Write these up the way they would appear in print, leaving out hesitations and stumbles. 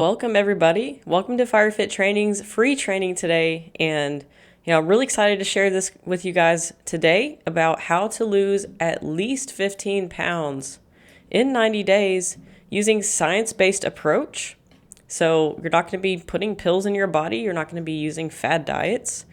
Welcome everybody. Welcome to FireFit Training's free training today. And I'm really excited to share this with you guys today about how to lose at least 15 pounds in 90 days using science-based approach. So you're not going to be putting pills in your body. You're not going to be using fad diets.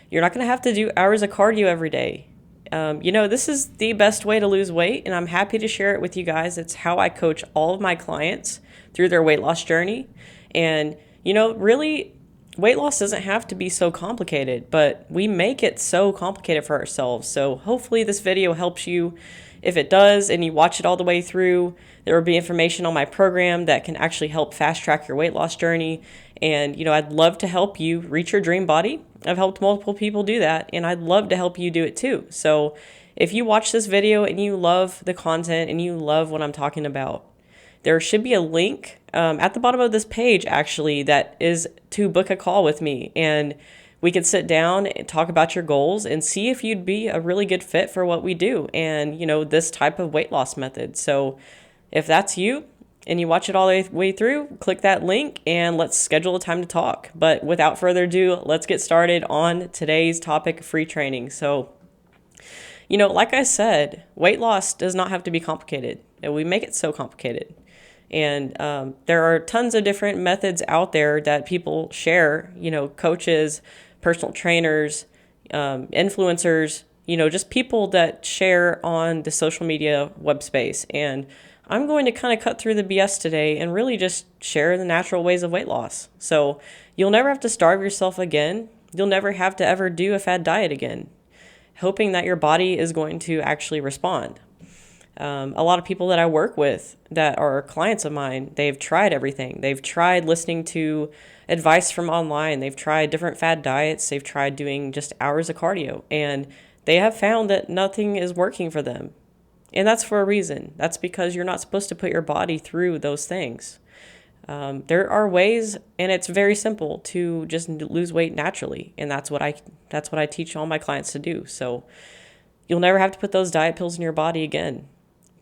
You're not going to have to do hours of cardio every day. This is the best way to lose weight, and I'm happy to share it with you guys. It's how I coach all of my clients through their weight loss journey. And, really, weight loss doesn't have to be so complicated, but we make it so complicated for ourselves. So hopefully this video helps you. If it does and you watch it all the way through, there will be information on my program that can actually help fast track your weight loss journey. And, I'd love to help you reach your dream body. I've helped multiple people do that, and I'd love to help you do it too. So if you watch this video and you love the content and you love what I'm talking about, there should be a link at the bottom of this page, actually, that is to book a call with me. And we could sit down and talk about your goals and see if you'd be a really good fit for what we do and, this type of weight loss method. So if that's you and you watch it all the way through, click that link and let's schedule a time to talk. But without further ado, let's get started on today's topic, free training. So, like I said, weight loss does not have to be complicated. And we make it so complicated. And there are tons of different methods out there that people share, coaches, personal trainers, influencers, just people that share on the social media web space. And I'm going to kind of cut through the BS today and really just share the natural ways of weight loss. So you'll never have to starve yourself again. You'll never have to ever do a fad diet again, hoping that your body is going to actually respond. A lot of people that I work with that are clients of mine, they've tried everything. They've tried listening to advice from online. They've tried different fad diets. They've tried doing just hours of cardio, and they have found that nothing is working for them. And that's for a reason. That's because you're not supposed to put your body through those things. There are ways, and it's very simple to just lose weight naturally. And that's what I teach all my clients to do. So you'll never have to put those diet pills in your body again.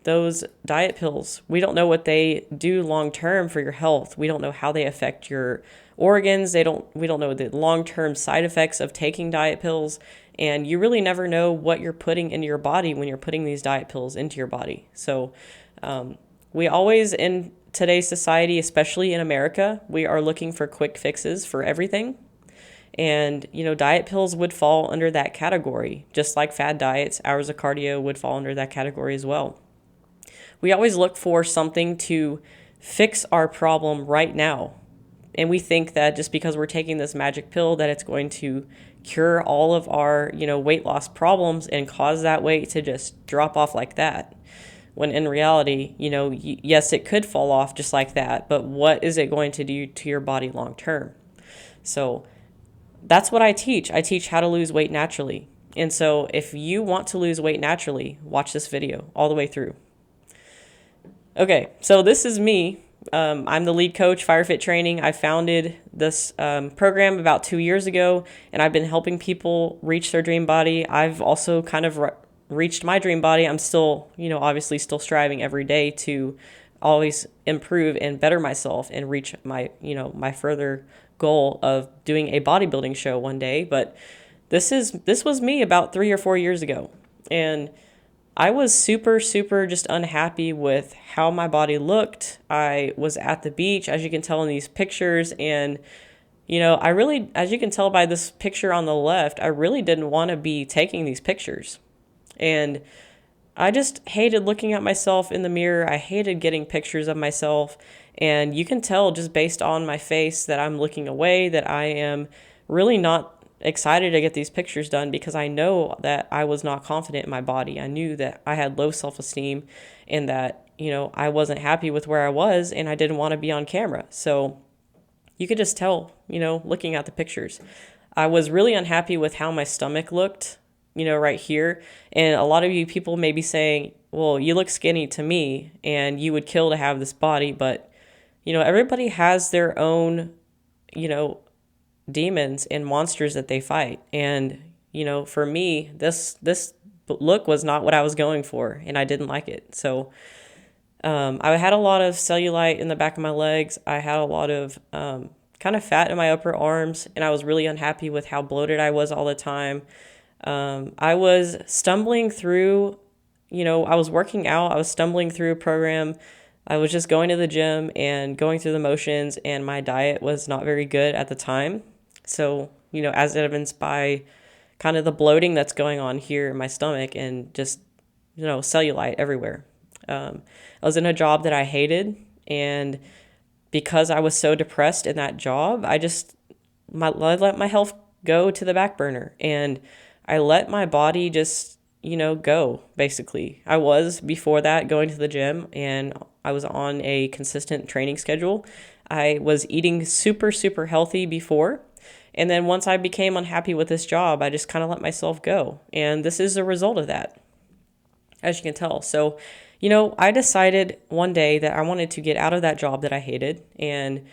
Those diet pills, we don't know what they do long term for your health. We don't know how they affect your organs. We don't know the long-term side effects of taking diet pills. And you really never know what you're putting into your body when you're putting these diet pills into your body. So we always, in today's society, especially in America, we are looking for quick fixes for everything. And, diet pills would fall under that category, just like fad diets. Hours of cardio would fall under that category as well. We always look for something to fix our problem right now. And we think that just because we're taking this magic pill that it's going to cure all of our, weight loss problems and cause that weight to just drop off like that. When in reality, yes, it could fall off just like that, but what is it going to do to your body long term? So that's what I teach. I teach how to lose weight naturally. And so if you want to lose weight naturally, watch this video all the way through. Okay, so this is me. I'm the lead coach, FireFit Training. I founded this program about 2 years ago, and I've been helping people reach their dream body. I've also kind of reached my dream body. I'm still, obviously still striving every day to always improve and better myself and reach my, my further goal of doing a bodybuilding show one day. But this was me about 3 or 4 years ago. And I was super just unhappy with how my body looked. I was at the beach, as you can tell in these pictures. And, I really, as you can tell by this picture on the left, I really didn't want to be taking these pictures. And I just hated looking at myself in the mirror. I hated getting pictures of myself. And you can tell just based on my face that I'm looking away, that I am really not excited to get these pictures done because I know that I was not confident in my body. I knew that I had low self-esteem and that, I wasn't happy with where I was and I didn't want to be on camera. So you could just tell, looking at the pictures. I was really unhappy with how my stomach looked, right here. And a lot of you people may be saying, well, you look skinny to me and you would kill to have this body. But, everybody has their own, demons and monsters that they fight. And, for me, this look was not what I was going for, and I didn't like it. So I had a lot of cellulite in the back of my legs. I had a lot of kind of fat in my upper arms, and I was really unhappy with how bloated I was all the time. I was stumbling through, I was working out, I was stumbling through a program. I was just going to the gym and going through the motions, and my diet was not very good at the time. So, as evidenced by kind of the bloating that's going on here in my stomach and just, cellulite everywhere. I was in a job that I hated, and because I was so depressed in that job, I let my health go to the back burner, and I let my body just, go basically. I was before that going to the gym, and I was on a consistent training schedule. I was eating super, super healthy before. And then once I became unhappy with this job, I just kind of let myself go. And this is a result of that, as you can tell. So, I decided one day that I wanted to get out of that job that I hated. And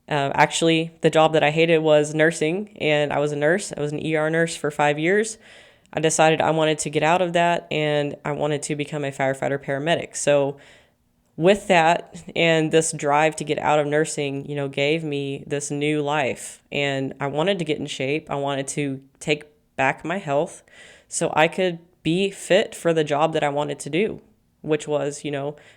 actually, the job that I hated was nursing, and I was a nurse. I was an ER nurse for 5 years. I decided I wanted to get out of that, and I wanted to become a firefighter paramedic. So, with that and this drive to get out of nursing, gave me this new life. And I wanted to get in shape. I wanted to take back my health so I could be fit for the job that I wanted to do, which was,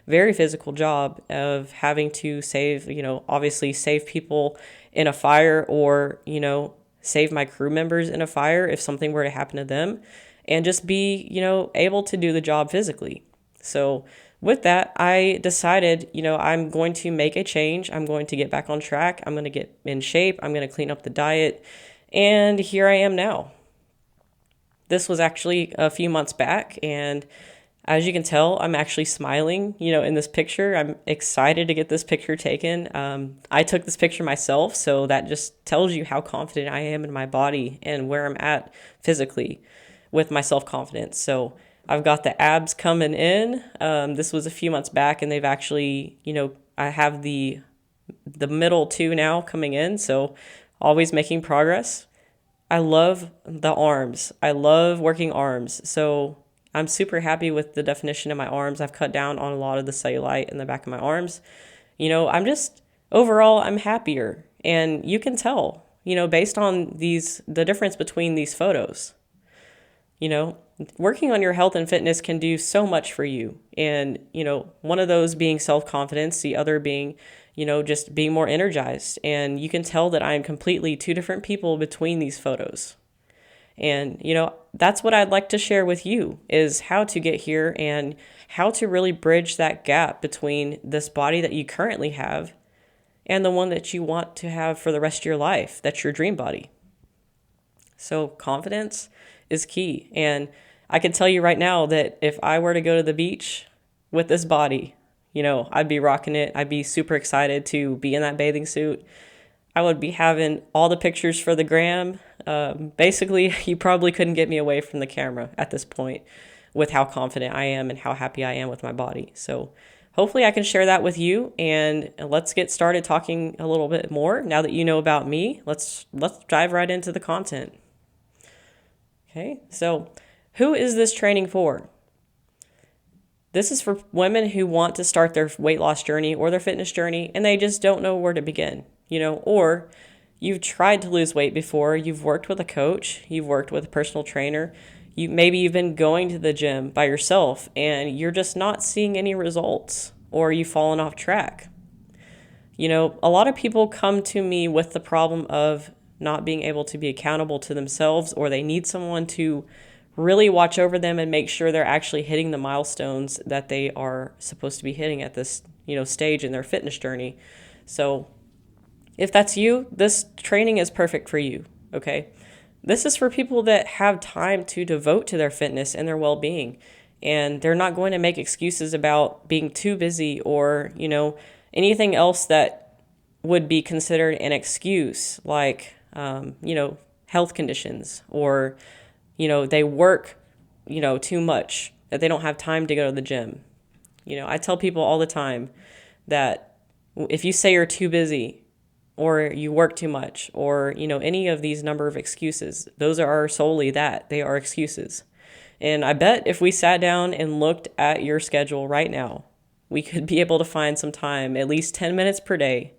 very physical job of having to save, obviously save people in a fire, or, save my crew members in a fire if something were to happen to them, and just be, able to do the job physically. So with that, I decided, I'm going to make a change. I'm going to get back on track. I'm going to get in shape. I'm going to clean up the diet. And here I am now. This was actually a few months back, and as you can tell, I'm actually smiling, in this picture. I'm excited to get this picture taken. I took this picture myself, so that just tells you how confident I am in my body and where I'm at physically with my self-confidence. So I've got the abs coming in. This was a few months back, and they've actually, I have the middle two now coming in, so always making progress. I love the arms. I love working arms. So I'm super happy with the definition of my arms. I've cut down on a lot of the cellulite in the back of my arms. Overall, I'm happier. And you can tell, based on the difference between these photos. Working on your health and fitness can do so much for you. And, one of those being self-confidence, the other being, just being more energized. And you can tell that I am completely two different people between these photos. And, that's what I'd like to share with you, is how to get here and how to really bridge that gap between this body that you currently have and the one that you want to have for the rest of your life. That's your dream body. So confidence is key. And I can tell you right now that if I were to go to the beach with this body, I'd be rocking it. I'd be super excited to be in that bathing suit. I would be having all the pictures for the gram. Basically, you probably couldn't get me away from the camera at this point with how confident I am and how happy I am with my body. So hopefully I can share that with you, and let's get started talking a little bit more. Now that you know about me, let's dive right into the content. Okay, so who is this training for? This is for women who want to start their weight loss journey or their fitness journey, and they just don't know where to begin, or you've tried to lose weight before, you've worked with a coach, you've worked with a personal trainer, maybe you've been going to the gym by yourself and you're just not seeing any results, or you've fallen off track. A lot of people come to me with the problem of not being able to be accountable to themselves, or they need someone to really watch over them and make sure they're actually hitting the milestones that they are supposed to be hitting at this, stage in their fitness journey. So if that's you, this training is perfect for you, okay? This is for people that have time to devote to their fitness and their well-being, and they're not going to make excuses about being too busy or, anything else that would be considered an excuse, like, health conditions, or they work, too much, that they don't have time to go to the gym. I tell people all the time that if you say you're too busy, or you work too much, or, any of these number of excuses, those are solely that. They are excuses. And I bet if we sat down and looked at your schedule right now, we could be able to find some time, at least 10 minutes per day,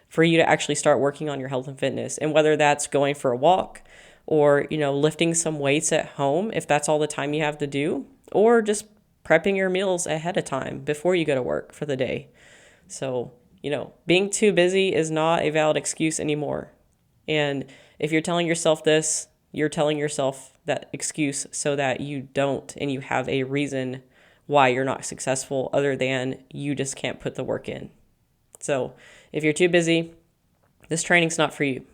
for you to actually start working on your health and fitness. And whether that's going for a walk or, lifting some weights at home, if that's all the time you have to do, or just prepping your meals ahead of time before you go to work for the day. So, being too busy is not a valid excuse anymore. And if you're telling yourself this, you're telling yourself that excuse so that you don't, and you have a reason why you're not successful other than you just can't put the work in. So if you're too busy, this training's not for you.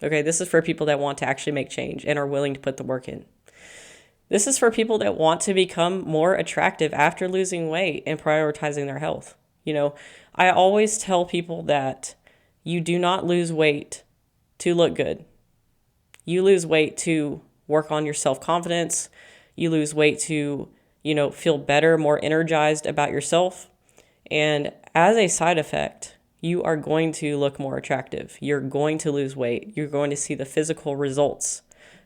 Okay, this is for people that want to actually make change and are willing to put the work in. This is for people that want to become more attractive after losing weight and prioritizing their health. I always tell people that you do not lose weight to look good. You lose weight to work on your self-confidence. You lose weight to, feel better, more energized about yourself. And as a side effect, you are going to look more attractive. You're going to lose weight. You're going to see the physical results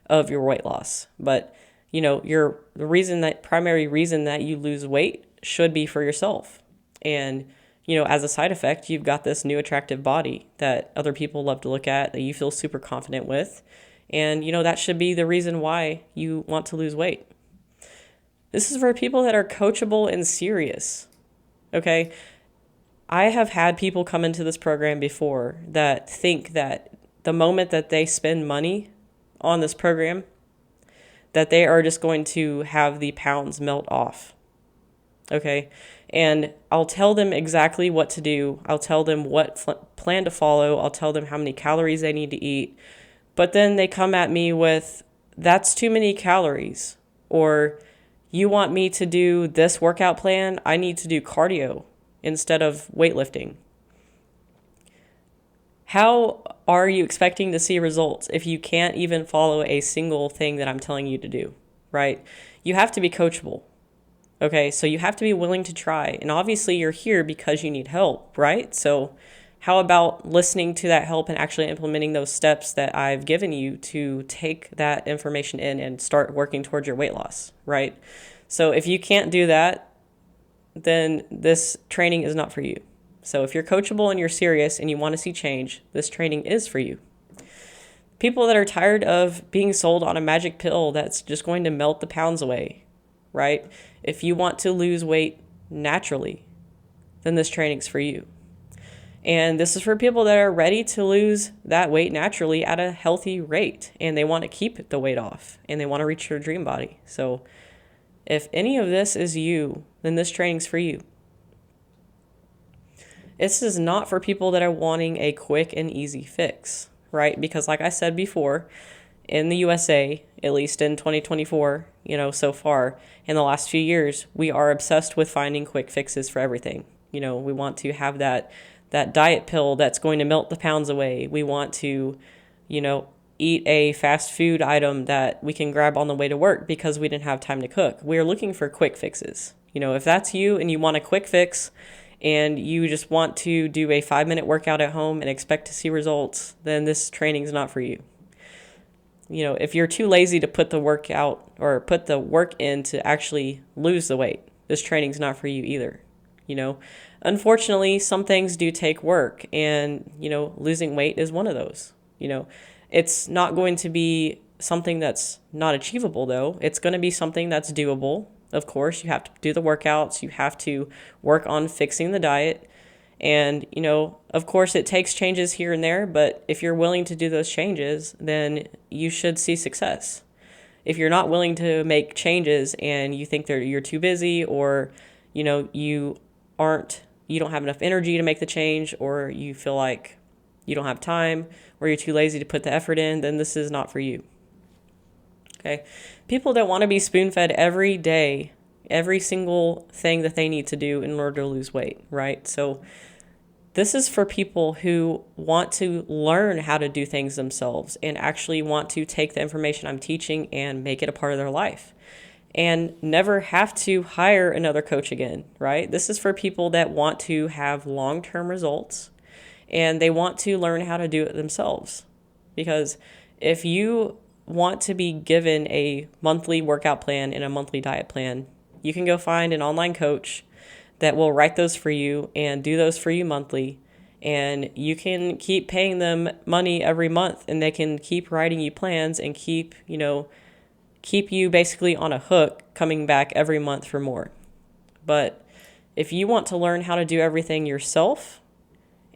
of your weight loss. But, the primary reason that you lose weight should be for yourself. And, as a side effect, you've got this new attractive body that other people love to look at, that you feel super confident with. And, that should be the reason why you want to lose weight. This is for people that are coachable and serious. Okay? I have had people come into this program before that think that the moment that they spend money on this program, that they are just going to have the pounds melt off. Okay? And I'll tell them exactly what to do. I'll tell them what plan to follow. I'll tell them how many calories they need to eat. But then they come at me with, that's too many calories. Or, you want me to do this workout plan? I need to do cardio instead of weightlifting. How are you expecting to see results if you can't even follow a single thing that I'm telling you to do, right? You have to be coachable. Okay, so you have to be willing to try. And obviously you're here because you need help, right? So how about listening to that help and actually implementing those steps that I've given you to take that information in and start working towards your weight loss, right? So if you can't do that, then this training is not for you. So if you're coachable and you're serious and you want to see change, this training is for you. People that are tired of being sold on a magic pill that's just going to melt the pounds away, right? If you want to lose weight naturally, then this training's for you. And this is for people that are ready to lose that weight naturally at a healthy rate, and they want to keep the weight off, and they want to reach their dream body. So if any of this is you, then this training's for you. This is not for people that are wanting a quick and easy fix, right? Because like I said before, in the USA, at least in 2024, so far, in the last few years, we are obsessed with finding quick fixes for everything. We want to have that diet pill that's going to melt the pounds away. We want to, eat a fast food item that we can grab on the way to work because we didn't have time to cook. We're looking for quick fixes. If that's you and you want a quick fix and you just want to do a 5-minute workout at home and expect to see results, then this training is not for you. If you're too lazy to put the work out or put the work in to actually lose the weight, this training's not for you either. Unfortunately, some things do take work, and, losing weight is one of those. It's not going to be something that's not achievable, though. It's going to be something that's doable. Of course, you have to do the workouts. You have to work on fixing the diet. And, of course, it takes changes here and there, but if you're willing to do those changes, then you should see success. If you're not willing to make changes and you think you're too busy, or, you don't have enough energy to make the change, or you feel like you don't have time, or you're too lazy to put the effort in, then this is not for you. Okay? People that want to be spoon-fed every day, every single thing that they need to do in order to lose weight, right? So this is for people who want to learn how to do things themselves and actually want to take the information I'm teaching and make it a part of their life and never have to hire another coach again, right? This is for people that want to have long-term results and they want to learn how to do it themselves. Because if you want to be given a monthly workout plan and a monthly diet plan, you can go find an online coach that will write those for you and do those for you monthly. And you can keep paying them money every month, and they can keep writing you plans and keep you basically on a hook coming back every month for more. But if you want to learn how to do everything yourself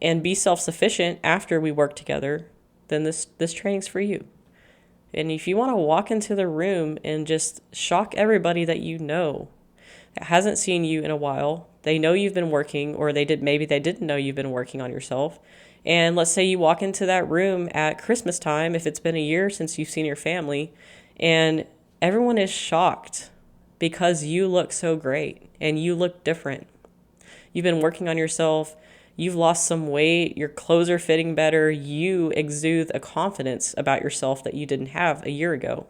and be self-sufficient after we work together, then this training's for you. And if you want to walk into the room and just shock everybody that you know that hasn't seen you in a while, they know you've been working, or maybe they didn't know you've been working on yourself. And let's say you walk into that room at Christmas time, if it's been a year since you've seen your family, and everyone is shocked because you look so great and you look different. You've been working on yourself. You've lost some weight. Your clothes are fitting better. You exude a confidence about yourself that you didn't have a year ago.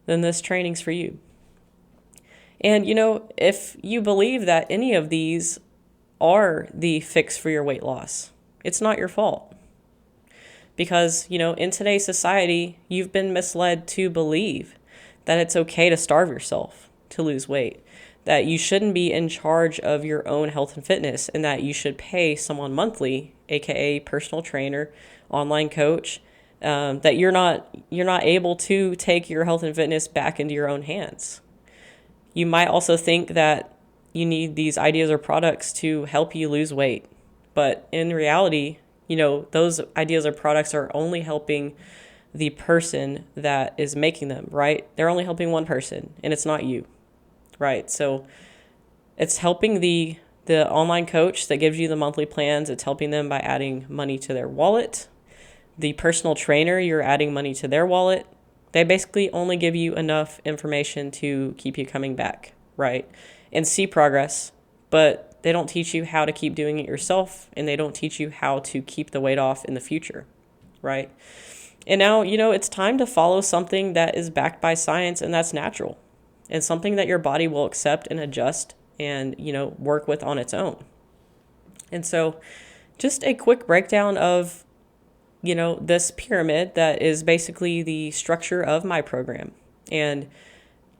Then this training's for you. And, if you believe that any of these are the fix for your weight loss, it's not your fault. Because, in today's society, you've been misled to believe that it's okay to starve yourself to lose weight, that you shouldn't be in charge of your own health and fitness, and that you should pay someone monthly, aka personal trainer, online coach, that you're not able to take your health and fitness back into your own hands. You might also think that you need these ideas or products to help you lose weight. But in reality, those ideas or products are only helping the person that is making them, right? They're only helping one person, and it's not you, right? So it's helping the online coach that gives you the monthly plans. It's helping them by adding money to their wallet. The personal trainer, you're adding money to their wallet. They basically only give you enough information to keep you coming back, right? And see progress, but they don't teach you how to keep doing it yourself, and they don't teach you how to keep the weight off in the future, right? And now, it's time to follow something that is backed by science and that's natural, and something that your body will accept and adjust and, work with on its own. And so just a quick breakdown of this pyramid that is basically the structure of my program. And,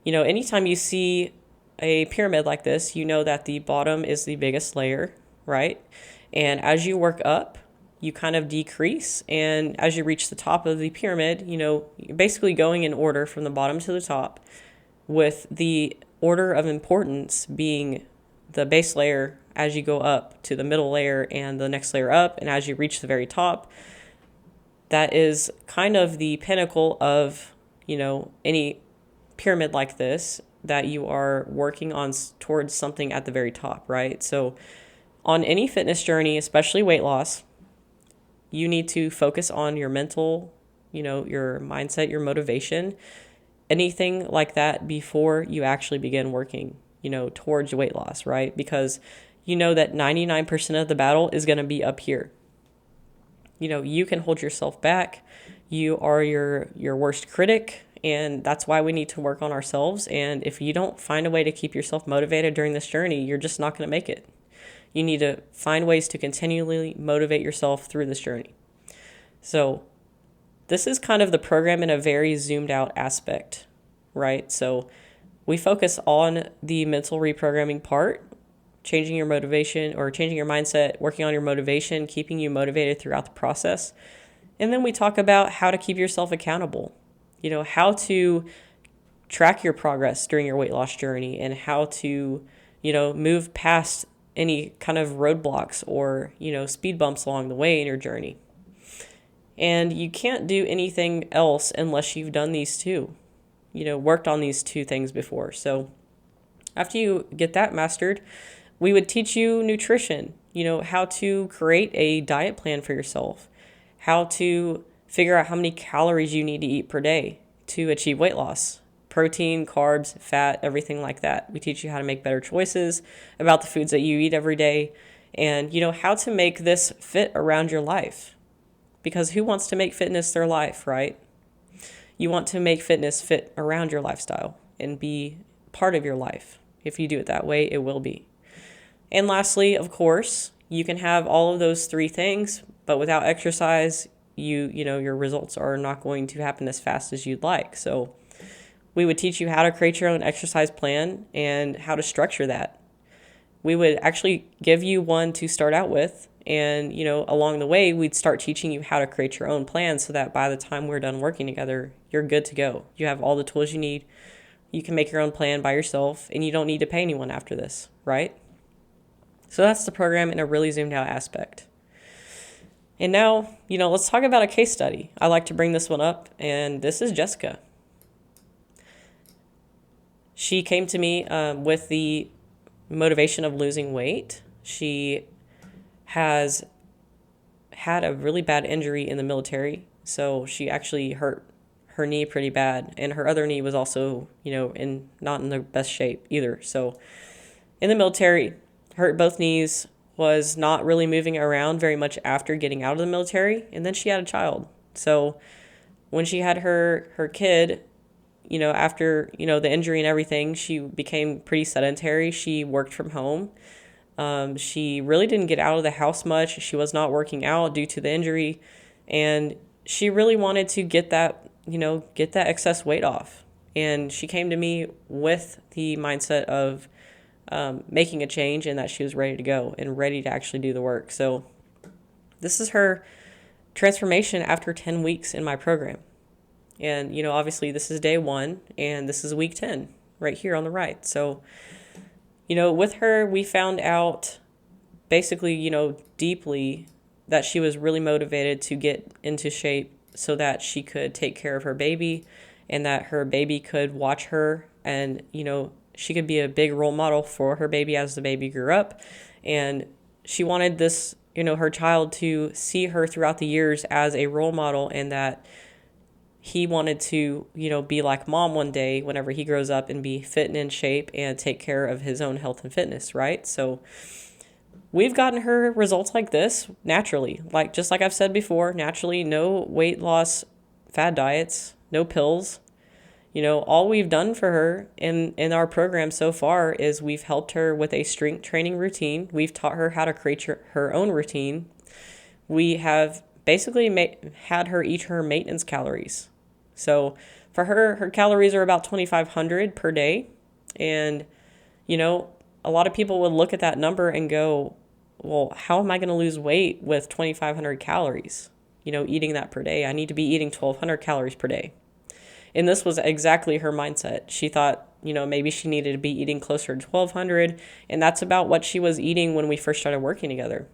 anytime you see a pyramid like this, that the bottom is the biggest layer, right? And as you work up, you kind of decrease. And as you reach the top of the pyramid, you're basically going in order from the bottom to the top, with the order of importance being the base layer as you go up to the middle layer and the next layer up. And as you reach the very top, that is kind of the pinnacle of, any pyramid like this, that you are working on towards something at the very top, right? So on any fitness journey, especially weight loss, you need to focus on your mental, your mindset, your motivation, anything like that before you actually begin working, towards weight loss, right? Because that 99% of the battle is going to be up here. You can hold yourself back. You are your worst critic, and that's why we need to work on ourselves. And if you don't find a way to keep yourself motivated during this journey, you're just not going to make it. You need to find ways to continually motivate yourself through this journey. So this is kind of the program in a very zoomed out aspect, right? So we focus on the mental reprogramming part, changing your motivation or changing your mindset, working on your motivation, keeping you motivated throughout the process. And then we talk about how to keep yourself accountable, how to track your progress during your weight loss journey, and how to, move past any kind of roadblocks or, speed bumps along the way in your journey. And you can't do anything else unless you've done these two, worked on these two things before. So after you get that mastered, we would teach you nutrition, how to create a diet plan for yourself, how to figure out how many calories you need to eat per day to achieve weight loss, protein, carbs, fat, everything like that. We teach you how to make better choices about the foods that you eat every day, and, how to make this fit around your life. Because who wants to make fitness their life, right? You want to make fitness fit around your lifestyle and be part of your life. If you do it that way, it will be. And lastly, of course, you can have all of those three things, but without exercise, your results are not going to happen as fast as you'd like. So we would teach you how to create your own exercise plan and how to structure that. we would actually give you one to start out with. And, along the way, we'd start teaching you how to create your own plan so that by the time we're done working together, you're good to go. You have all the tools you need. You can make your own plan by yourself, and you don't need to pay anyone after this, right? So that's the program in a really zoomed out aspect. And now, let's talk about a case study. I like to bring this one up, and this is Jessica. She came to me with the motivation of losing weight. She has had a really bad injury in the military, so she actually hurt her knee pretty bad, and her other knee was also, not in the best shape either. So in the military, hurt both knees, was not really moving around very much after getting out of the military, and then she had a child. So when she had her kid, after, the injury and everything, she became pretty sedentary. She worked from home. She really didn't get out of the house much. She was not working out due to the injury, and she really wanted to get that excess weight off. And she came to me with the mindset of making a change, and that she was ready to go and ready to actually do the work. So this is her transformation after 10 weeks in my program. And, obviously this is day 1 and this is week 10 right here on the right. So, with her, we found out basically, deeply that she was really motivated to get into shape so that she could take care of her baby and that her baby could watch her and, she could be a big role model for her baby as the baby grew up. And she wanted this, her child to see her throughout the years as a role model, and that he wanted to, be like mom one day whenever he grows up and be fit and in shape and take care of his own health and fitness, right? So we've gotten her results like this naturally. Just like I've said before, naturally, no weight loss fad diets, no pills. All we've done for her in our program so far is we've helped her with a strength training routine. We've taught her how to create her own routine. We have basically had her eat her maintenance calories. So for her calories are about 2,500 per day. And, a lot of people would look at that number and go, well, how am I going to lose weight with 2,500 calories? Eating that per day. I need to be eating 1,200 calories per day. And this was exactly her mindset. She thought, maybe she needed to be eating closer to 1,200. And that's about what she was eating when we first started working together.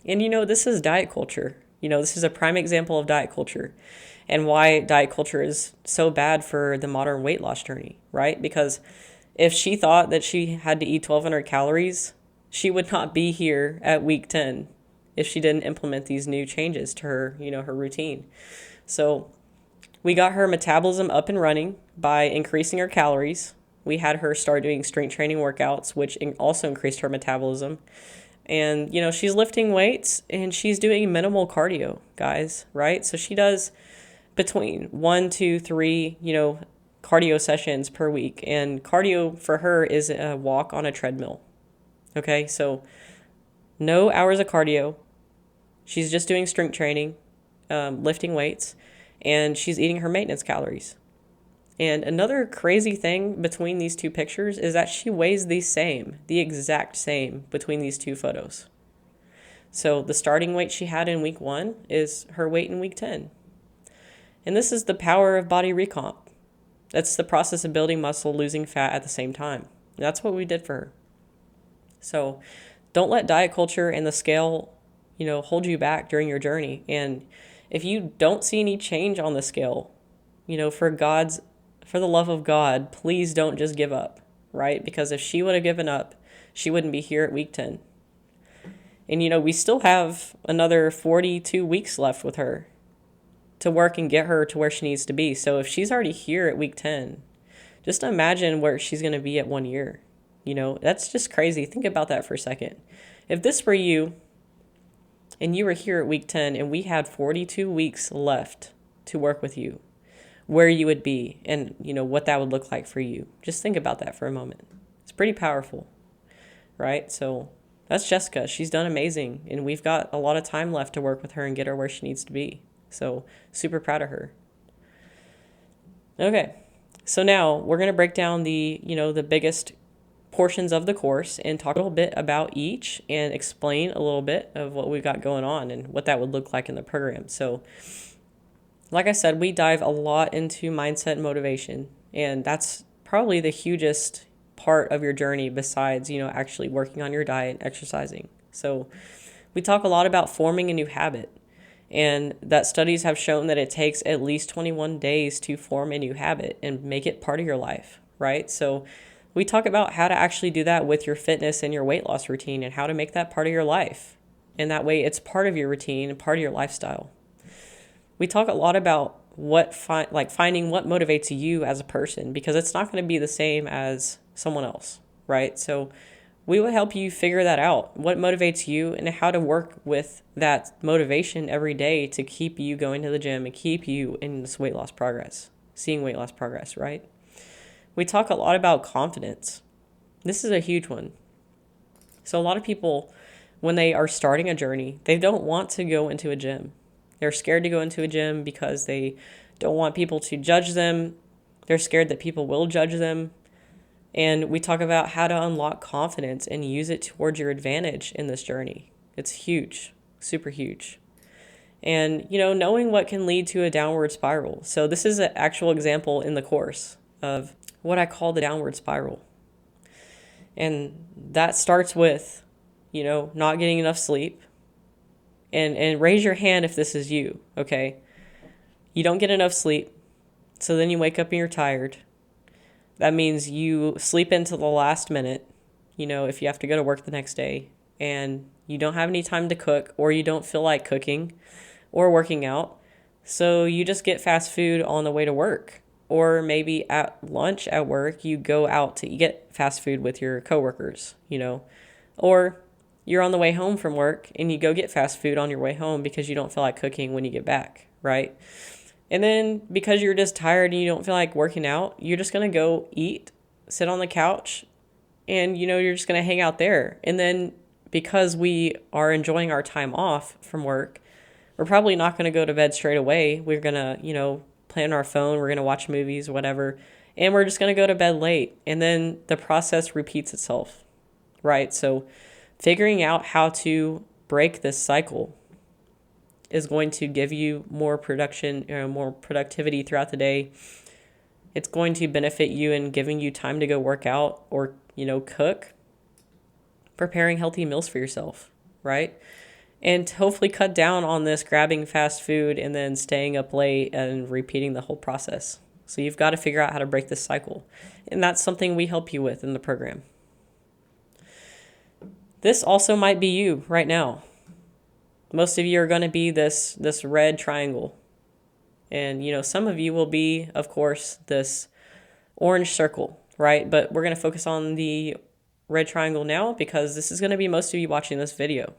And, this is diet culture. This is a prime example of diet culture and why diet culture is so bad for the modern weight loss journey, right? Because if she thought that she had to eat 1,200 calories, she would not be here at week 10 if she didn't implement these new changes to her, her routine. So we got her metabolism up and running by increasing her calories. We had her start doing strength training workouts, which also increased her metabolism. And, she's lifting weights and she's doing minimal cardio, guys, right? So she does between 1, 2, 3, cardio sessions per week. And cardio for her is a walk on a treadmill. Okay, so no hours of cardio. She's just doing strength training, lifting weights, and she's eating her maintenance calories. And another crazy thing between these two pictures is that she weighs the exact same between these two photos. So the starting weight she had in week 1 is her weight in week 10. And this is the power of body recomp. That's the process of building muscle, losing fat at the same time. And that's what we did for her. So don't let diet culture and the scale, hold you back during your journey. And if you don't see any change on the scale, for the love of God, please don't just give up, right? Because if she would have given up, she wouldn't be here at week 10. And, we still have another 42 weeks left with her to work and get her to where she needs to be. So if she's already here at week 10, just imagine where she's going to be at 1 year. That's just crazy. Think about that for a second. If this were you and you were here at week 10 and we had 42 weeks left to work with you, where you would be and, what that would look like for you. Just think about that for a moment. It's pretty powerful, right? So that's Jessica. She's done amazing, and we've got a lot of time left to work with her and get her where she needs to be. So super proud of her. Okay, so now we're going to break down the biggest portions of the course and talk a little bit about each and explain a little bit of what we've got going on and what that would look like in the program. So, like I said, we dive a lot into mindset and motivation, and that's probably the hugest part of your journey besides, actually working on your diet and exercising. So, we talk a lot about forming a new habit, and that studies have shown that it takes at least 21 days to form a new habit and make it part of your life, right? So, we talk about how to actually do that with your fitness and your weight loss routine and how to make that part of your life. And that way it's part of your routine and part of your lifestyle. We talk a lot about finding what motivates you as a person, because it's not going to be the same as someone else, right? So we will help you figure that out, what motivates you and how to work with that motivation every day to keep you going to the gym and keep you in this weight loss progress, seeing weight loss progress, right? We talk a lot about confidence. This is a huge one. So a lot of people, when they are starting a journey, they don't want to go into a gym. They're scared to go into a gym because they don't want people to judge them. They're scared that people will judge them. And we talk about how to unlock confidence and use it towards your advantage in this journey. It's huge, super huge. And, knowing what can lead to a downward spiral. So this is an actual example in the course of what I call the downward spiral. And that starts with, not getting enough sleep. And raise your hand if this is you, okay? You don't get enough sleep, so then you wake up and you're tired. That means you sleep into the last minute, if you have to go to work the next day, and you don't have any time to cook, or you don't feel like cooking or working out, so you just get fast food on the way to work. Or maybe at lunch at work, you go out to get fast food with your coworkers, or you're on the way home from work and you go get fast food on your way home because you don't feel like cooking when you get back, right? And then because you're just tired and you don't feel like working out, you're just going to go eat, sit on the couch, and you're just going to hang out there. And then because we are enjoying our time off from work, we're probably not going to go to bed straight away. We're going to, play on our phone, we're going to watch movies, whatever, and we're just going to go to bed late. And then the process repeats itself, right? So figuring out how to break this cycle is going to give you more more productivity throughout the day. It's going to benefit you in giving you time to go work out or, cook, preparing healthy meals for yourself, right? And hopefully cut down on this grabbing fast food and then staying up late and repeating the whole process. So you've got to figure out how to break this cycle. And that's something we help you with in the program. This also might be you right now. Most of you are going to be this red triangle. And, some of you will be, of course, this orange circle, right? But we're going to focus on the red triangle now because this is going to be most of you watching this video.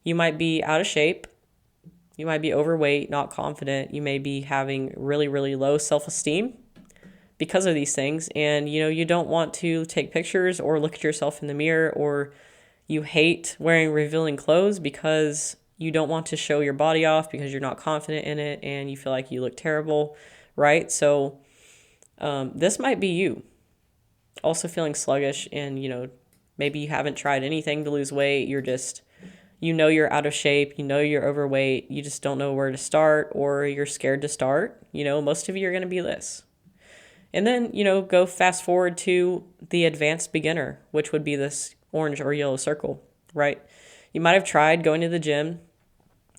You might be out of shape. You might be overweight, not confident. You may be having really, really low self-esteem because of these things. And, you don't want to take pictures or look at yourself in the mirror, or you hate wearing revealing clothes because you don't want to show your body off because you're not confident in it and you feel like you look terrible, right? So this might be you. Also feeling sluggish and, maybe you haven't tried anything to lose weight. You're just... you're out of shape, you're overweight, you just don't know where to start, or you're scared to start. Most of you are going to be this. And then, go fast forward to the advanced beginner, which would be this orange or yellow circle, right? You might have tried going to the gym.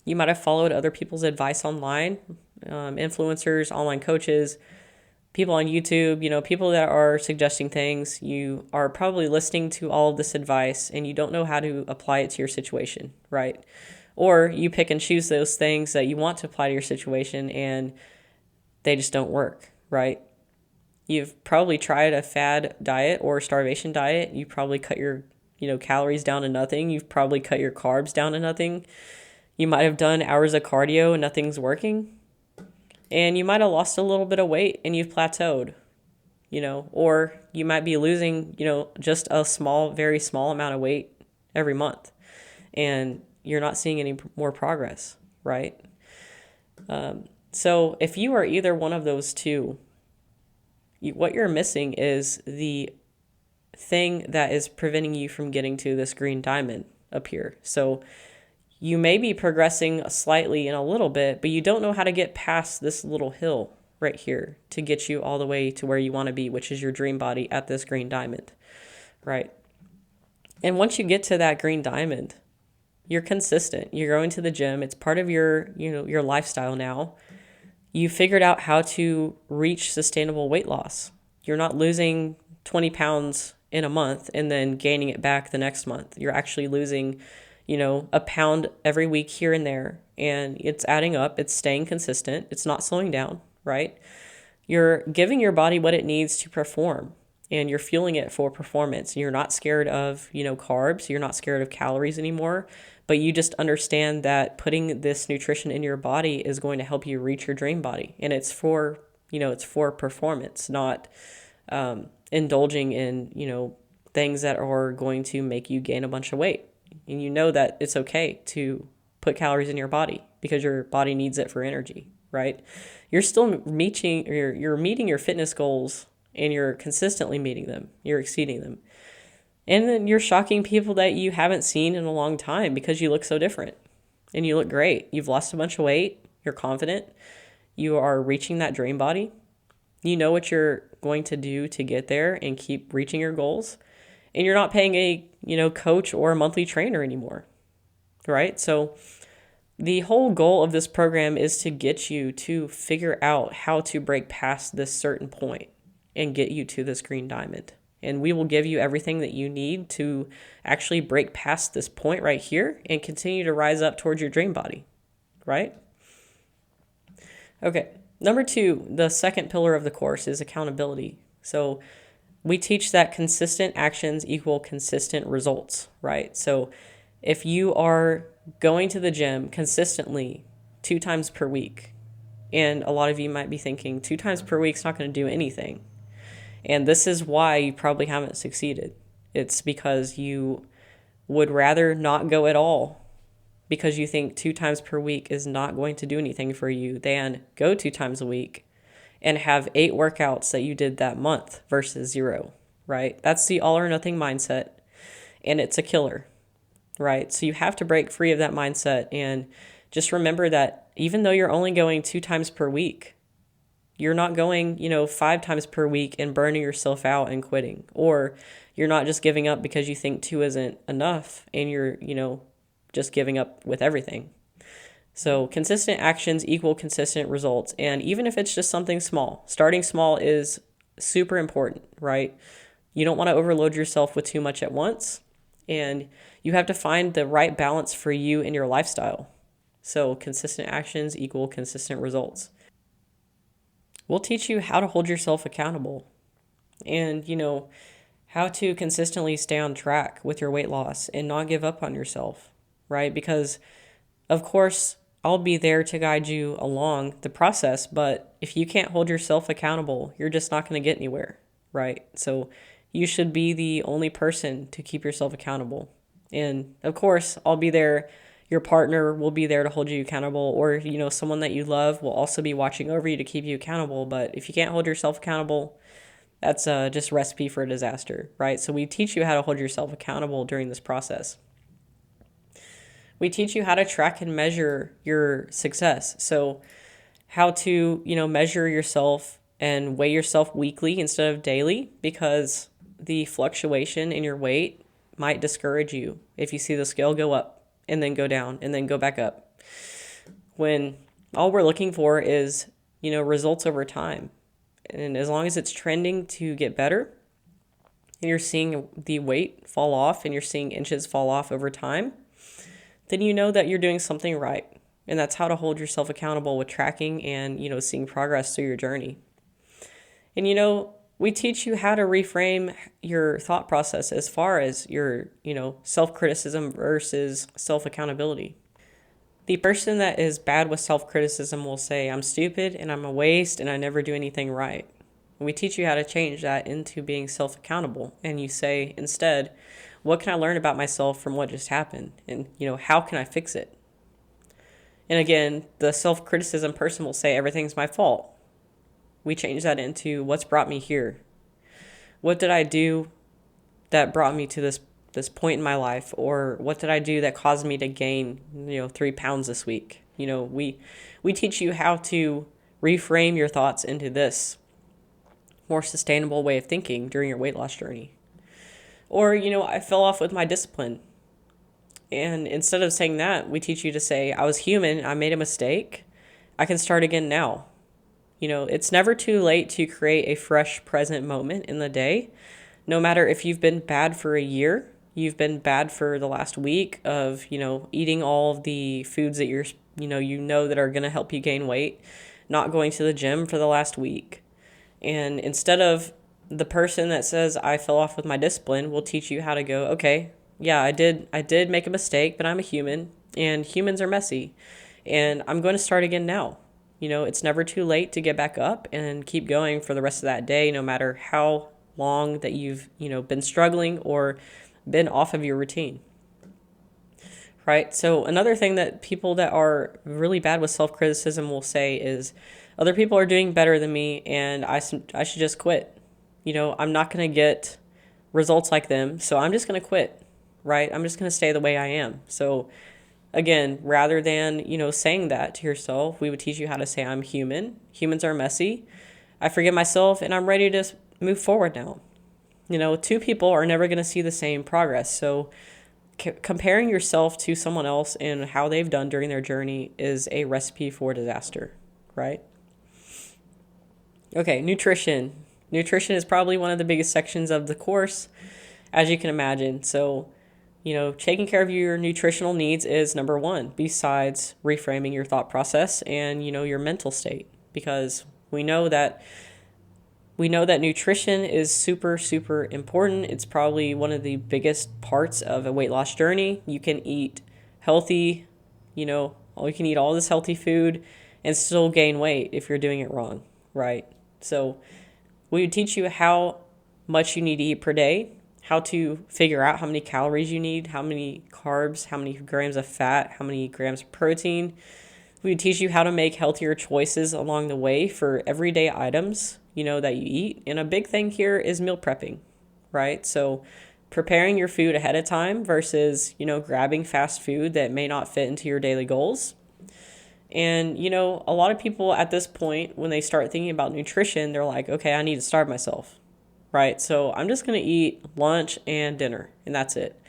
You might have followed other people's advice online, influencers, online coaches, people on YouTube, people that are suggesting things. You are probably listening to all of this advice and you don't know how to apply it to your situation, right? Or you pick and choose those things that you want to apply to your situation and they just don't work, right? You've probably tried a fad diet or starvation diet. You probably cut your, calories down to nothing. You've probably cut your carbs down to nothing. You might have done hours of cardio and nothing's working. And you might have lost a little bit of weight and you've plateaued, or you might be losing, just a very small amount of weight every month and you're not seeing any more progress, right? So if you are either one of those two, what you're missing is the thing that is preventing you from getting to this green diamond up here. So you may be progressing slightly in a little bit, but you don't know how to get past this little hill right here to get you all the way to where you want to be, which is your dream body at this green diamond, right? And once you get to that green diamond, you're consistent. You're going to the gym. It's part of your lifestyle now. You figured out how to reach sustainable weight loss. You're not losing 20 pounds in a month and then gaining it back the next month. You're actually losing, a pound every week here and there, and it's adding up. It's staying consistent. It's not slowing down, right? You're giving your body what it needs to perform, and you're fueling it for performance. You're not scared of, carbs. You're not scared of calories anymore, but you just understand that putting this nutrition in your body is going to help you reach your dream body. And it's for performance, not indulging in, things that are going to make you gain a bunch of weight. And you know that it's okay to put calories in your body because your body needs it for energy, right? You're still you're meeting your fitness goals, and you're consistently meeting them. You're exceeding them. And then you're shocking people that you haven't seen in a long time because you look so different and you look great. You've lost a bunch of weight. You're confident. You are reaching that dream body. You know what you're going to do to get there and keep reaching your goals. And you're not paying a, coach or a monthly trainer anymore, right? So the whole goal of this program is to get you to figure out how to break past this certain point and get you to this green diamond. And we will give you everything that you need to actually break past this point right here and continue to rise up towards your dream body, right? Okay, number 2, the second pillar of the course is accountability. So we teach that consistent actions equal consistent results, right? So if you are going to the gym consistently 2 times per week, and a lot of you might be thinking 2 times per week is not going to do anything. And this is why you probably haven't succeeded. It's because you would rather not go at all because you think 2 times per week is not going to do anything for you than go 2 times a week and have 8 workouts that you did that month versus 0, right? That's the all or nothing mindset, and it's a killer, right? So you have to break free of that mindset and just remember that even though you're only going 2 times per week, you're not going, 5 times per week and burning yourself out and quitting. Or you're not just giving up because you think 2 isn't enough and you're, just giving up with everything. So consistent actions equal consistent results. And even if it's just something small, starting small is super important, right? You don't want to overload yourself with too much at once. And you have to find the right balance for you and your lifestyle. So consistent actions equal consistent results. We'll teach you how to hold yourself accountable and, how to consistently stay on track with your weight loss and not give up on yourself, right? Because, of course, I'll be there to guide you along the process, but if you can't hold yourself accountable, you're just not going to get anywhere, right? So you should be the only person to keep yourself accountable. And, of course, I'll be there. Your partner will be there to hold you accountable, or, someone that you love will also be watching over you to keep you accountable. But if you can't hold yourself accountable, that's just a recipe for a disaster, right? So we teach you how to hold yourself accountable during this process. We teach you how to track and measure your success. So how to, measure yourself and weigh yourself weekly instead of daily, because the fluctuation in your weight might discourage you if you see the scale go up and then go down and then go back up. When all we're looking for is, results over time. And as long as it's trending to get better and you're seeing the weight fall off and you're seeing inches fall off over time, then you know that you're doing something right. And that's how to hold yourself accountable with tracking and, seeing progress through your journey. And, we teach you how to reframe your thought process as far as your, self-criticism versus self-accountability. The person that is bad with self-criticism will say, I'm stupid and I'm a waste and I never do anything right. And we teach you how to change that into being self-accountable. And you say instead, what can I learn about myself from what just happened? And, how can I fix it? And again, the self-criticism person will say, everything's my fault. We change that into what's brought me here. What did I do that brought me to this point in my life, or what did I do that caused me to gain 3 pounds this week. We teach you how to reframe your thoughts into this more sustainable way of thinking during your weight loss journey. Or I fell off with my discipline, and instead of saying that, we teach you to say, I was human, I made a mistake, I can start again now. It's never too late to create a fresh present moment in the day. No matter if you've been bad for a year, you've been bad for the last week of, eating all of the foods that that are going to help you gain weight, not going to the gym for the last week. And instead of the person that says, I fell off with my discipline, we'll teach you how to go, okay, yeah, I did make a mistake, but I'm a human, and humans are messy, and I'm going to start again now. It's never too late to get back up and keep going for the rest of that day, no matter how long that you've, been struggling or been off of your routine. Right? So another thing that people that are really bad with self-criticism will say is, other people are doing better than me and I should just quit. I'm not going to get results like them, so I'm just going to quit, right? I'm just going to stay the way I am. So again, rather than, saying that to yourself, we would teach you how to say, I'm human. Humans are messy. I forgive myself, and I'm ready to move forward now. Two people are never going to see the same progress. So comparing yourself to someone else and how they've done during their journey is a recipe for disaster, right? Okay, nutrition. Nutrition is probably one of the biggest sections of the course, as you can imagine. So taking care of your nutritional needs is number one, besides reframing your thought process and, your mental state, because we know that nutrition is super, super important. It's probably one of the biggest parts of a weight loss journey. You can eat healthy, you can eat all this healthy food and still gain weight if you're doing it wrong, right? So we would teach you how much you need to eat per day, how to figure out how many calories you need, how many carbs, how many grams of fat, how many grams of protein. We would teach you how to make healthier choices along the way for everyday items, that you eat. And a big thing here is meal prepping, right? So preparing your food ahead of time versus, grabbing fast food that may not fit into your daily goals. And, a lot of people at this point, when they start thinking about nutrition, they're like, okay, I need to starve myself. Right? So I'm just going to eat lunch and dinner, and that's it.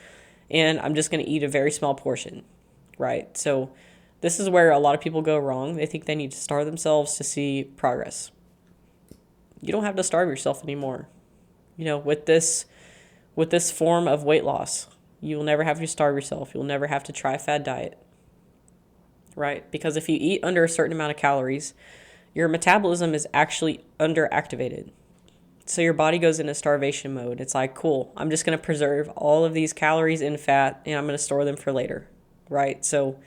And I'm just going to eat a very small portion, right? So this is where a lot of people go wrong. They think they need to starve themselves to see progress. You don't have to starve yourself anymore. With this form of weight loss, you will never have to starve yourself. You'll never have to try a fad diet, right? Because if you eat under a certain amount of calories, your metabolism is actually underactivated. So your body goes into starvation mode. It's like, cool, I'm just going to preserve all of these calories in fat and I'm going to store them for later, right? So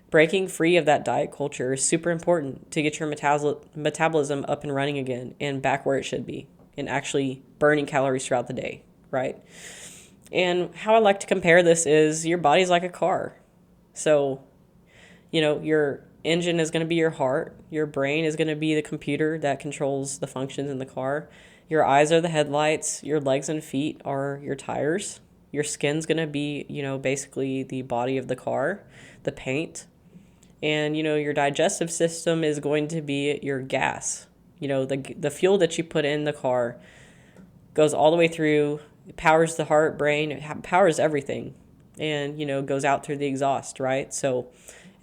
breaking free of that diet culture is super important to get your metabolism up and running again and back where it should be and actually burning calories throughout the day, right? And how I like to compare this is your body's like a car. So, your engine is going to be your heart. Your brain is going to be the computer that controls the functions in the car. Your eyes are the headlights. Your legs and feet are your tires. Your skin's going to be, basically the body of the car, the paint. And, your digestive system is going to be your gas. The fuel that you put in the car goes all the way through, it powers the heart, brain, it powers everything. And, goes out through the exhaust, right? So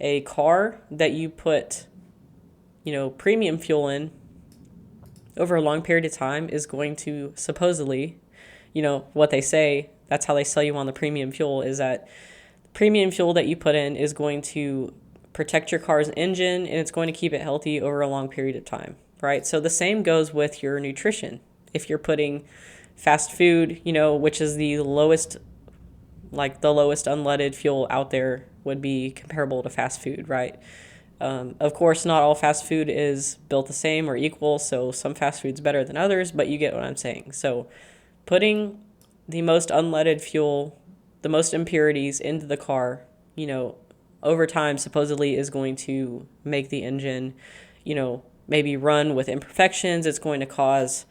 a car that you put, premium fuel in over a long period of time is going to supposedly, what they say, that's how they sell you on the premium fuel, is that premium fuel that you put in is going to protect your car's engine and it's going to keep it healthy over a long period of time, right? So the same goes with your nutrition. If you're putting fast food, which is the lowest unleaded fuel out there, would be comparable to fast food, right? Of course, not all fast food is built the same or equal, so some fast food's better than others, but you get what I'm saying. So putting the most unleaded fuel, the most impurities into the car, over time supposedly is going to make the engine, maybe run with imperfections. It's going to cause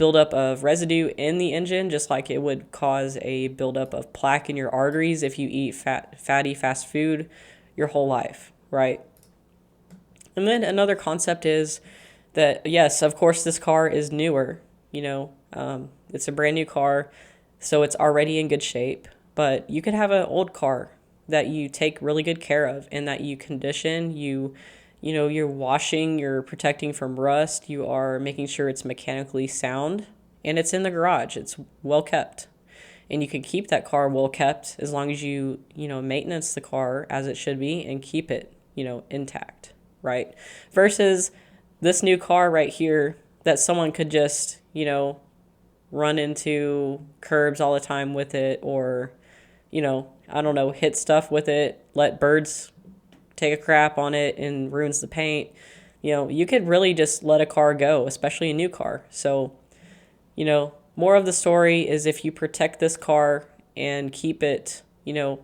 buildup of residue in the engine, just like it would cause a buildup of plaque in your arteries if you eat fatty fast food your whole life, right? And then another concept is that, yes, of course, this car is newer. It's a brand new car, so it's already in good shape. But you could have an old car that you take really good care of and that you condition. You're washing, you're protecting from rust, you are making sure it's mechanically sound, and it's in the garage. It's well kept. And you can keep that car well kept as long as maintenance the car as it should be and keep it, intact, right? Versus this new car right here that someone could just, run into curbs all the time with it, or, I don't know, hit stuff with it, let birds take a crap on it and ruins the paint. You could really just let a car go, especially a new car. So, more of the story is if you protect this car and keep it,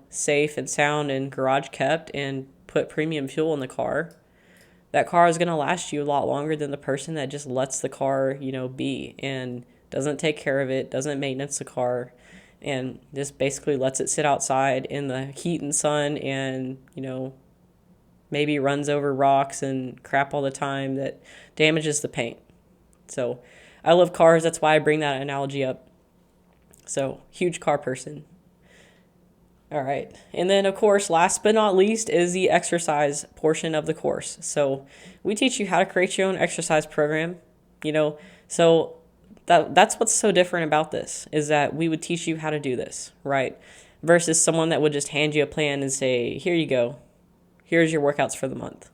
safe and sound and garage kept and put premium fuel in the car, that car is going to last you a lot longer than the person that just lets the car, be and doesn't take care of it, doesn't maintenance the car, and just basically lets it sit outside in the heat and sun and, maybe runs over rocks and crap all the time that damages the paint. So I love cars. That's why I bring that analogy up. So huge car person. All right. And then, of course, last but not least is the exercise portion of the course. So we teach you how to create your own exercise program, so that's what's so different about this is that we would teach you how to do this, right? Versus someone that would just hand you a plan and say, here you go. Here's your workouts for the month.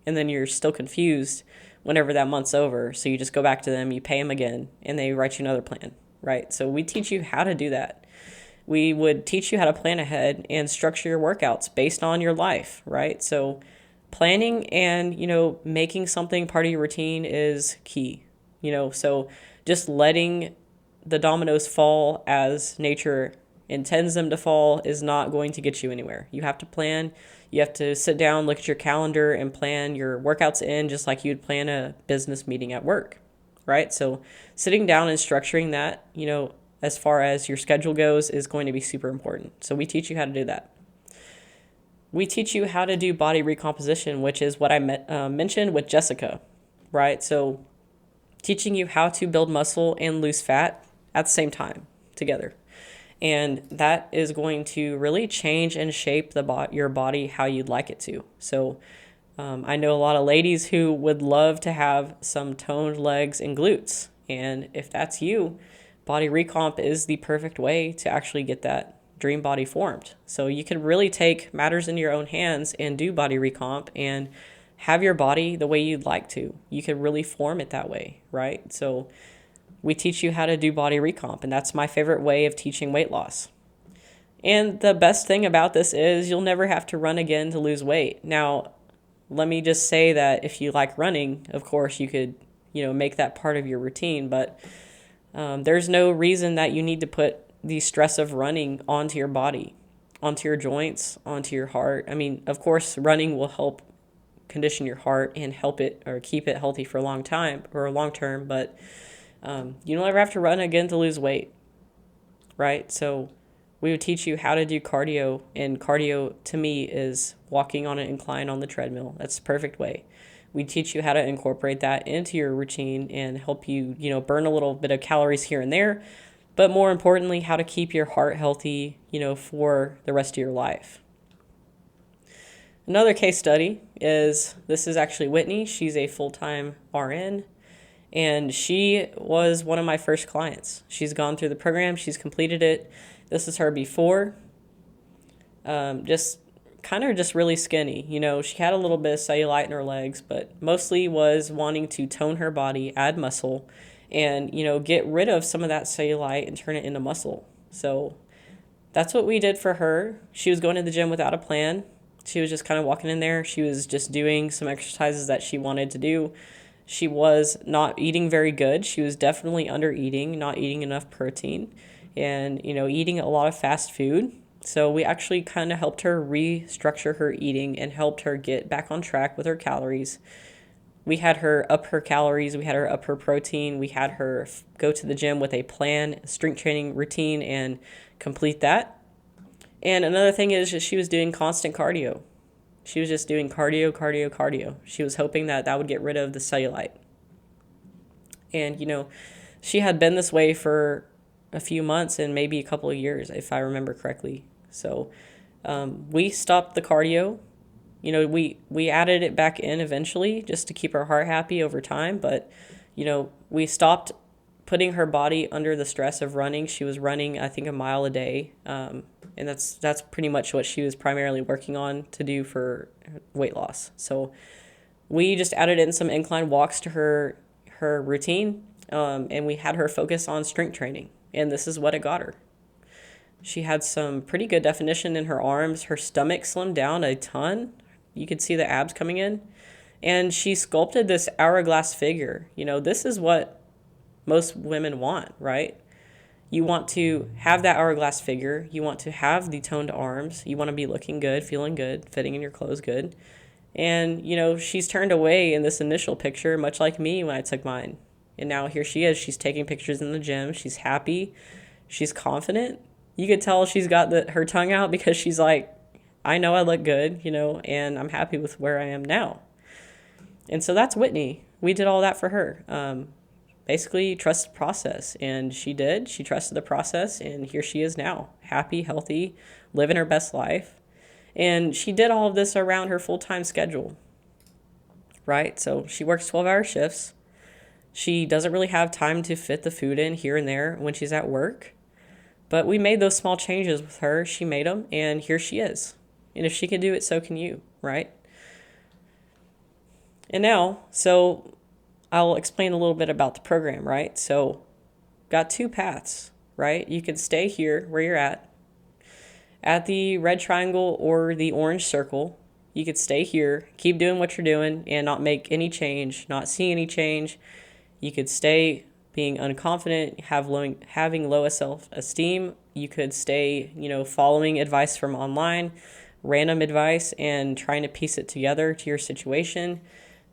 And then you're still confused whenever that month's over. So you just go back to them, you pay them again, and they write you another plan, right? So we teach you how to do that. We would teach you how to plan ahead and structure your workouts based on your life, right? So planning and, making something part of your routine is key, so just letting the dominoes fall as nature intends them to fall is not going to get you anywhere. You have to plan. You have to sit down, look at your calendar, and plan your workouts in just like you'd plan a business meeting at work, right? So sitting down and structuring that, as far as your schedule goes, is going to be super important. So we teach you how to do that. We teach you how to do body recomposition, which is what I mentioned with Jessica, right? So teaching you how to build muscle and lose fat at the same time together. And that is going to really change and shape your body how you'd like it to. So I know a lot of ladies who would love to have some toned legs and glutes. And if that's you, body recomp is the perfect way to actually get that dream body formed. So you can really take matters in your own hands and do body recomp and have your body the way you'd like to. You can really form it that way, right? So we teach you how to do body recomp, and that's my favorite way of teaching weight loss. And the best thing about this is you'll never have to run again to lose weight. Now, let me just say that if you like running, of course, you could, make that part of your routine, but there's no reason that you need to put the stress of running onto your body, onto your joints, onto your heart. I mean, of course, running will help condition your heart and help it or keep it healthy for a long time or long term, but you don't ever have to run again to lose weight, right? So we would teach you how to do cardio, and cardio to me is walking on an incline on the treadmill. That's the perfect way. We teach you how to incorporate that into your routine and help you, burn a little bit of calories here and there, but more importantly, how to keep your heart healthy, for the rest of your life. Another case study this is actually Whitney. She's a full-time RN, and she was one of my first clients. She's gone through the program. She's completed it. This is her before. Just really skinny. She had a little bit of cellulite in her legs, but mostly was wanting to tone her body, add muscle, and, get rid of some of that cellulite and turn it into muscle. So that's what we did for her. She was going to the gym without a plan. She was just kind of walking in there. She was just doing some exercises that she wanted to do. She was not eating very good. She was definitely under eating, not eating enough protein, and, eating a lot of fast food. So we actually kind of helped her restructure her eating and helped her get back on track with her calories. We had her up her calories, we had her up her protein, we had her go to the gym with a plan, strength training routine, and complete that. And another thing is that she was doing constant cardio. She was just doing cardio, cardio, cardio. She was hoping that that would get rid of the cellulite. And, she had been this way for a few months and maybe a couple of years, if I remember correctly. So we stopped the cardio. We added it back in eventually just to keep her heart happy over time. But, we stopped putting her body under the stress of running. She was running, I think, a mile a day. And that's pretty much what she was primarily working on to do for weight loss. So we just added in some incline walks to her routine, and we had her focus on strength training. And this is what it got her. She had some pretty good definition in her arms. Her stomach slimmed down a ton. You could see the abs coming in. And she sculpted this hourglass figure. This is what most women want, right? You want to have that hourglass figure. You want to have the toned arms. You want to be looking good, feeling good, fitting in your clothes good. And, she's turned away in this initial picture, much like me when I took mine. And now here she is. She's taking pictures in the gym. She's happy. She's confident. You could tell she's got her tongue out because she's like, I know I look good, and I'm happy with where I am now. And so that's Whitney. We did all that for her. Basically, trust the process. And she did. She trusted the process. And here she is now, happy, healthy, living her best life. And she did all of this around her full-time schedule, right? So she works 12-hour shifts. She doesn't really have time to fit the food in here and there when she's at work. But we made those small changes with her. She made them, and here she is. And if she can do it, so can you, right? And now, so I'll explain a little bit about the program, right? So got two paths, right? You can stay here where you're at the red triangle or the orange circle. You could stay here, keep doing what you're doing, and not make any change, not see any change. You could stay being unconfident, having low self-esteem. You could stay, following advice from online, random advice, and trying to piece it together to your situation.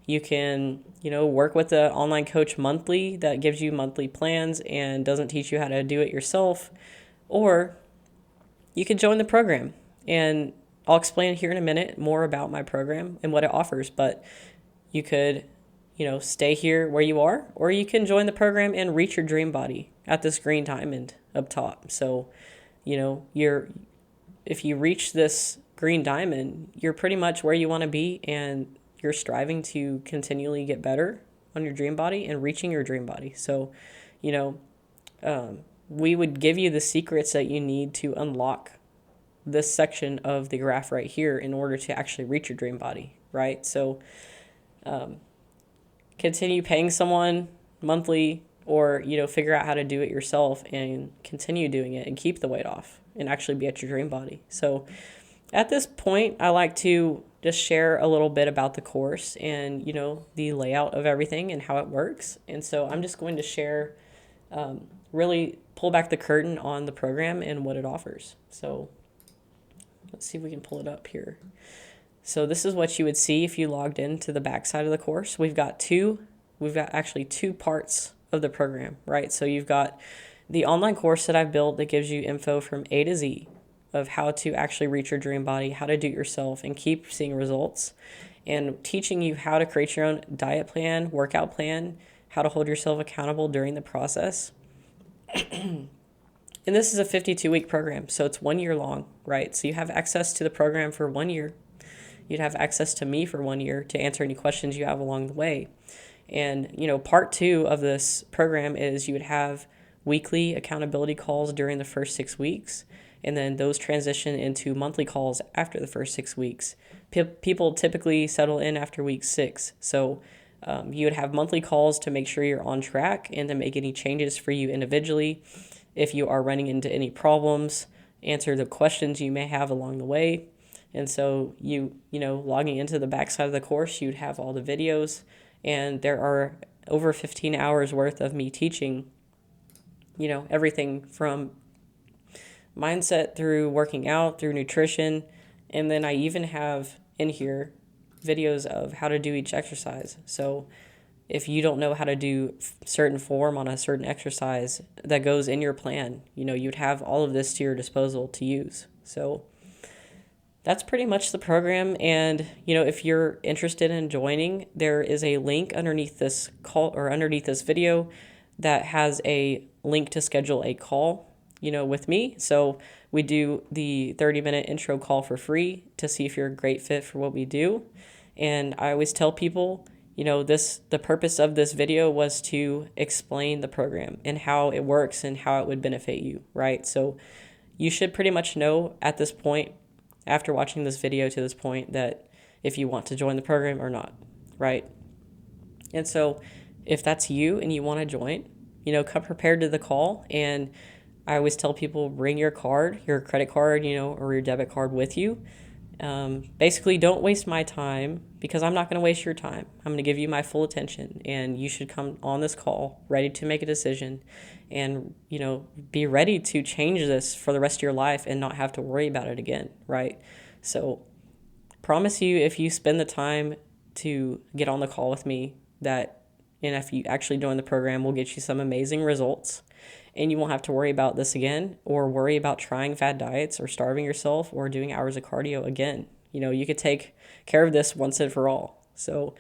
You can, work with an online coach monthly that gives you monthly plans and doesn't teach you how to do it yourself. Or you could join the program. And I'll explain here in a minute more about my program and what it offers. But you could, stay here where you are, or you can join the program and reach your dream body at this green diamond up top. So, if you reach this green diamond, you're pretty much where you want to be, and you're striving to continually get better on your dream body and reaching your dream body. So, we would give you the secrets that you need to unlock this section of the graph right here in order to actually reach your dream body, right? So, continue paying someone monthly, or, figure out how to do it yourself and continue doing it and keep the weight off and actually be at your dream body. So at this point, I like to just share a little bit about the course and, the layout of everything and how it works. And so I'm just going to share, really pull back the curtain on the program and what it offers. So let's see if we can pull it up here. So this is what you would see if you logged into the backside of the course. We've got actually two parts of the program, right? So you've got the online course that I've built that gives you info from A to Z of how to actually reach your dream body, how to do it yourself and keep seeing results, and teaching you how to create your own diet plan, workout plan, how to hold yourself accountable during the process. And this is a 52-week program, so it's 1 year long, right? So you have access to the program for 1 year. You'd have access to me for 1 year to answer any questions you have along the way. And, part 2 of this program is you would have weekly accountability calls during the first 6 weeks. And then those transition into monthly calls after the first 6 weeks. People typically settle in after week 6. So you would have monthly calls to make sure you're on track and to make any changes for you individually. If you are running into any problems, answer the questions you may have along the way. And so logging into the backside of the course, you'd have all the videos, and there are over 15 hours worth of me teaching, everything from mindset through working out, through nutrition. And then I even have in here videos of how to do each exercise. So if you don't know how to do certain form on a certain exercise that goes in your plan, you'd have all of this to your disposal to use. So that's pretty much the program. And, if you're interested in joining, there is a link underneath this call or underneath this video that has a link to schedule a call, with me. So we do the 30-minute intro call for free to see if you're a great fit for what we do. And I always tell people, the purpose of this video was to explain the program and how it works and how it would benefit you, right? So you should pretty much know at this point, after watching this video to this point, that if you want to join the program or not, right? And so if that's you and you want to join, come prepared to the call. And I always tell people, bring your card, your credit card, or your debit card with you. Basically, don't waste my time, because I'm not going to waste your time. I'm going to give you my full attention, and you should come on this call ready to make a decision and, be ready to change this for the rest of your life and not have to worry about it again, right? So promise you, if you spend the time to get on the call with me, and if you actually join the program, we'll get you some amazing results. And you won't have to worry about this again, or worry about trying fad diets or starving yourself or doing hours of cardio again. You could take care of this once and for all. So,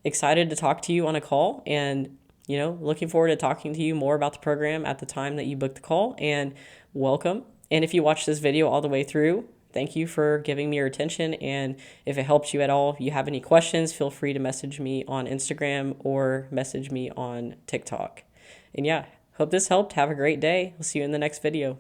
excited to talk to you on a call, and, looking forward to talking to you more about the program at the time that you book the call. And welcome. And if you watch this video all the way through, thank you for giving me your attention. And if it helps you at all, if you have any questions, feel free to message me on Instagram or message me on TikTok. And yeah, hope this helped. Have a great day. We'll see you in the next video.